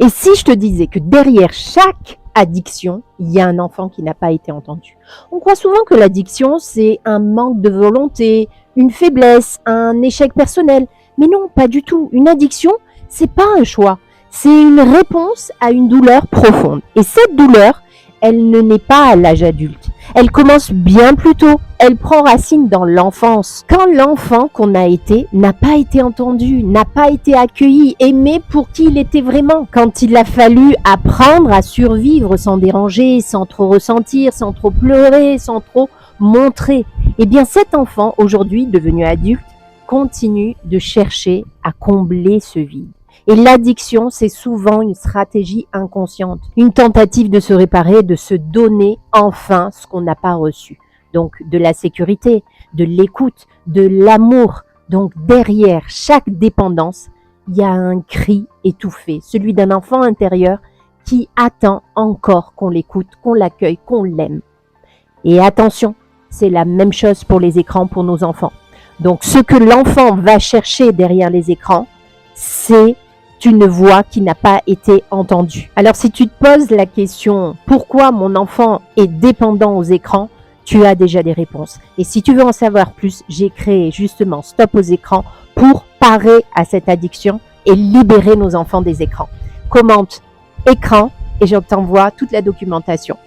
Et si je te disais que derrière chaque addiction, il y a un enfant qui n'a pas été entendu? On croit souvent que l'addiction, c'est un manque de volonté, une faiblesse, un échec personnel. Mais non, pas du tout. Une addiction, c'est pas un choix. C'est une réponse à une douleur profonde. Et cette douleur, elle ne naît pas à l'âge adulte. Elle commence bien plus tôt. Elle prend racine dans l'enfance. Quand l'enfant qu'on a été n'a pas été entendu, n'a pas été accueilli, aimé pour qui il était vraiment. Quand il a fallu apprendre à survivre sans déranger, sans trop ressentir, sans trop pleurer, sans trop montrer. Eh bien cet enfant, aujourd'hui devenu adulte, continue de chercher à combler ce vide. Et l'addiction, c'est souvent une stratégie inconsciente, une tentative de se réparer, de se donner enfin ce qu'on n'a pas reçu. Donc de la sécurité, de l'écoute, de l'amour. Donc derrière chaque dépendance, il y a un cri étouffé, celui d'un enfant intérieur qui attend encore qu'on l'écoute, qu'on l'accueille, qu'on l'aime. Et attention, c'est la même chose pour les écrans pour nos enfants. Donc ce que l'enfant va chercher derrière les écrans, c'est une voix qui n'a pas été entendue. Alors si tu te poses la question pourquoi mon enfant est dépendant aux écrans, tu as déjà des réponses. Et si tu veux en savoir plus, j'ai créé justement Stop aux écrans pour parer à cette addiction et libérer nos enfants des écrans. Commente écran et je t'envoie toute la documentation.